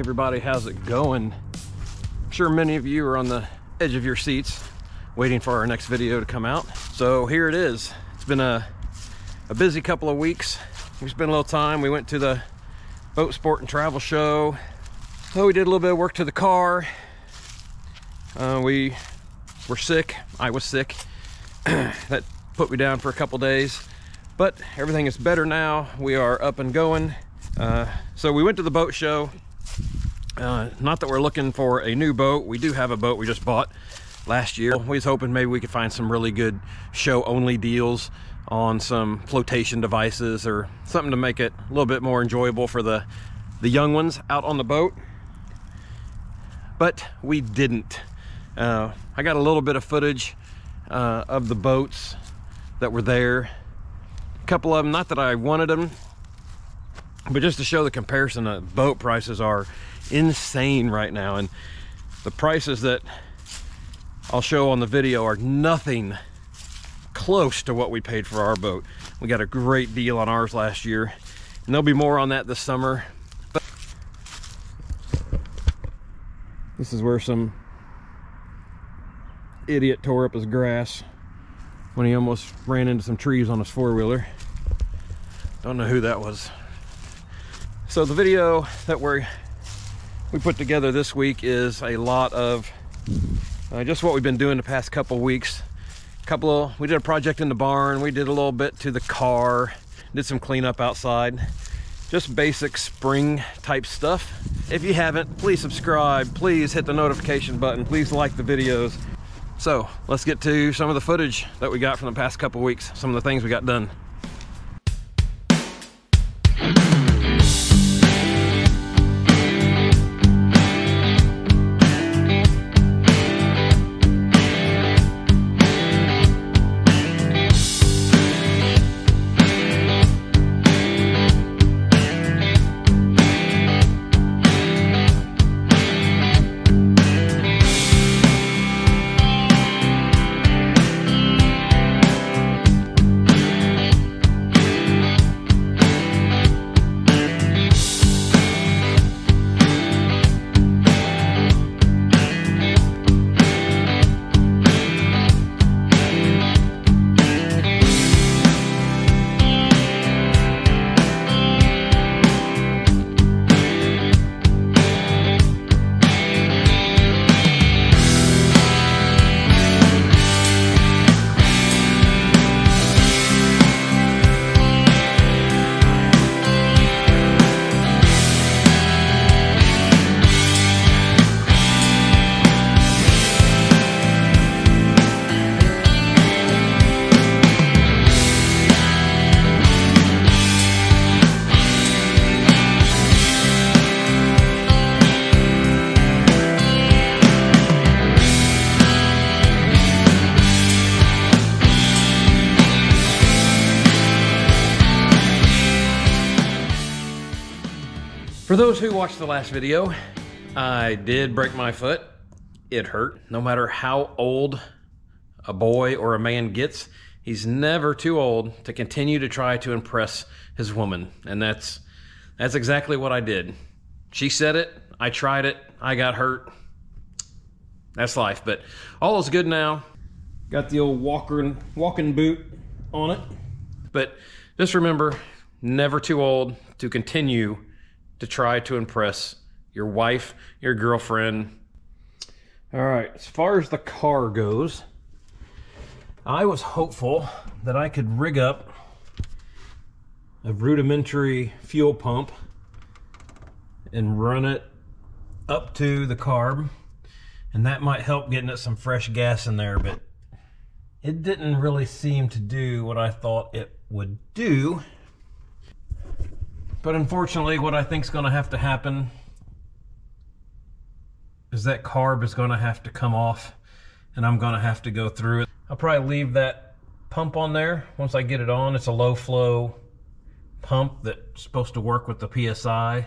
everybody, how's it going? I'm sure many of you are on the edge of your seats waiting for our next video to come out. So here it is. It's been a busy couple of weeks. We spent a little time. We went to the boat sport and travel show. So we did a little bit of work to the car. We were sick. I was sick. That put me down for a couple days, but everything is better now. We are up and going. So we went to the boat show. Not that we're looking for a new boat. We do have a boat we just bought last year. We was hoping maybe we could find some really good show only deals on some flotation devices or something to make it a little bit more enjoyable for the young ones out on the boat. But we didn't. I got a little bit of footage of the boats that were there. A couple of them, not that I wanted them, but just to show the comparison. Boat prices are insane right now, and the prices that I'll show on the video are nothing close to what we paid for our boat. We got a great deal on ours last year, and there'll be more on that this summer. But this is where some idiot tore up his grass when he almost ran into some trees on his four-wheeler. Don't know who that was. So the video that we put together this week is a lot of just what we've been doing the past couple weeks. We did a project in the barn. We did a little bit to the car, did some cleanup outside, just basic spring type stuff. If you haven't, please subscribe, please hit the notification button, please like the videos. So let's get to some of the footage that we got from the past couple weeks, some of the things we got done. For those who watched the last video, I did break my foot. It hurt. No matter how old a boy or a man gets, he's never too old to continue to try to impress his woman. And that's exactly what I did. She said it, I tried it, I got hurt. That's life, but all is good now. Got the old walking boot on it. But just remember, never too old to continue to try to impress your wife, your girlfriend. All right, as far as the car goes, I was hopeful that I could rig up a rudimentary fuel pump and run it up to the carb, and that might help getting it some fresh gas in there, but it didn't really seem to do what I thought it would do. But unfortunately, what I think is going to have to happen is that carb is going to have to come off, and I'm going to have to go through it. I'll probably leave that pump on there once I get it on. It's a low flow pump that's supposed to work with the PSI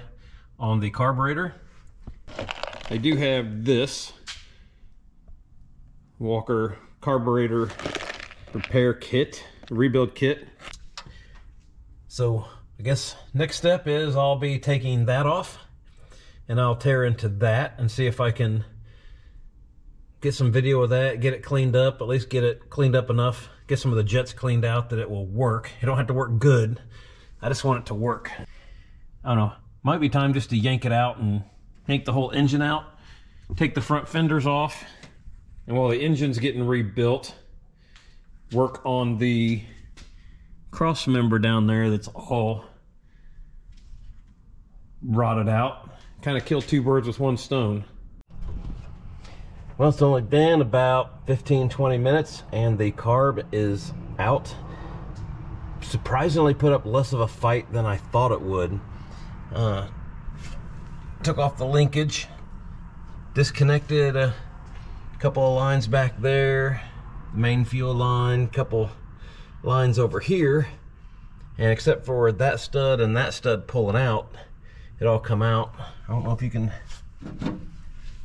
on the carburetor. They do have this Walker carburetor repair kit, rebuild kit. So I guess next step is I'll be taking that off and I'll tear into that and see if I can get some video of that, get it cleaned up, at least get it cleaned up enough, get some of the jets cleaned out that it will work. It don't have to work good. I just want it to work. I don't know, might be time just to yank it out and yank the whole engine out, take the front fenders off, and while the engine's getting rebuilt, work on the cross member down there that's all rotted out. Kind of kill two birds with one stone. Well, it's only been about 15-20 minutes and the carb is out. Surprisingly put up less of a fight than I thought it would. Took off the linkage, disconnected a couple of lines back there, main fuel line, couple lines over here, and except for that stud and that stud pulling out, it all come out. I don't know if you can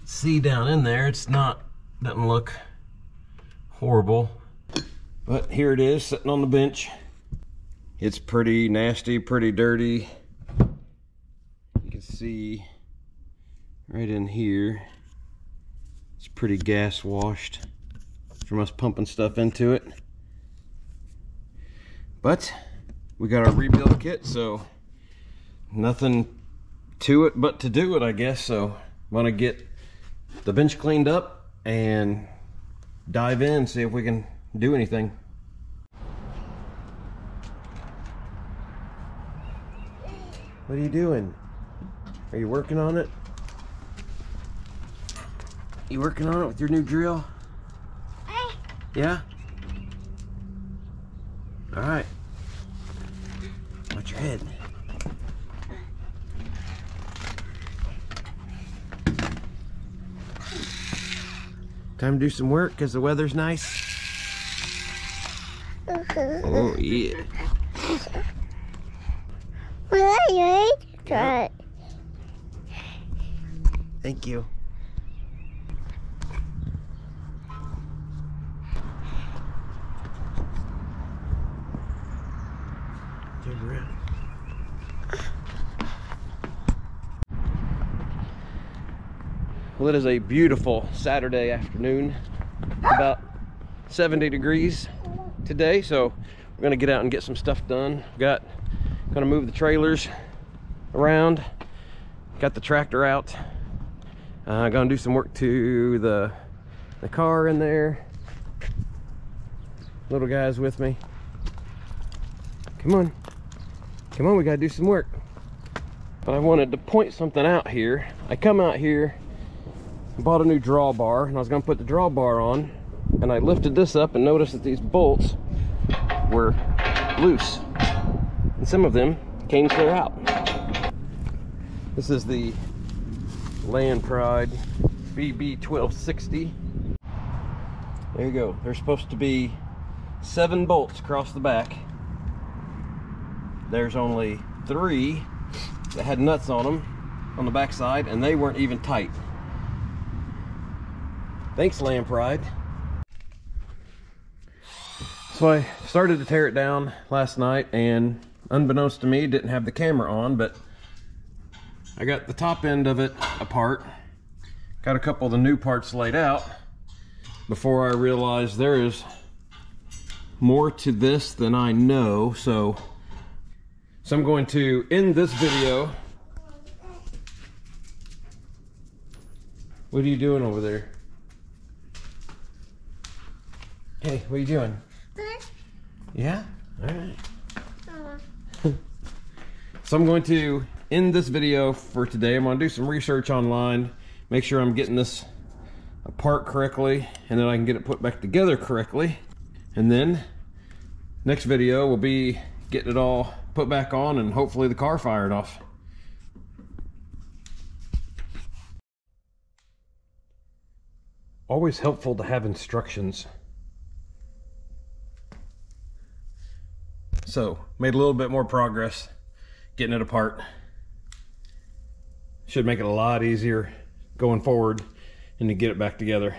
see down in there. It's not, doesn't look horrible, but here it is sitting on the bench. It's pretty nasty, pretty dirty. You can see right in here, it's pretty gas washed from us pumping stuff into it. But we got our rebuild kit, so nothing to it but to do it, I guess. So I'm gonna get the bench cleaned up and dive in, see if we can do anything. What are you doing? Are you working on it? You working on it with your new drill? Yeah? All right. Watch your head. Time to do some work because the weather's nice. Oh, yeah. Yep. Thank you. Turn around. Well, it is a beautiful Saturday afternoon. About 70 degrees today, so we're gonna get out and get some stuff done. Gonna move the trailers around. Got the tractor out. Gonna do some work to the car in there. Little guy's with me. Come on. Come on, we gotta do some work. But I wanted to point something out here. I come out here, bought a new drawbar, and I was gonna put the drawbar on, and I lifted this up and noticed that these bolts were loose. And some of them came clear out. This is the Land Pride BB1260. There you go. There's supposed to be 7 bolts across the back. There's only 3 that had nuts on them on the back side, and they weren't even tight. Thanks, Land Pride. So I started to tear it down last night, and unbeknownst to me, didn't have the camera on, but I got the top end of it apart. Got a couple of the new parts laid out before I realized there is more to this than I know. So I'm going to end this video. What are you doing over there? Hey, what are you doing? Yeah? All right. So I'm going to end this video for today. I'm going to do some research online, make sure I'm getting this apart correctly, and then I can get it put back together correctly. And then next video will be getting it all put back on and hopefully the car fired off. Always helpful to have instructions. So, made a little bit more progress getting it apart. Should make it a lot easier going forward and to get it back together.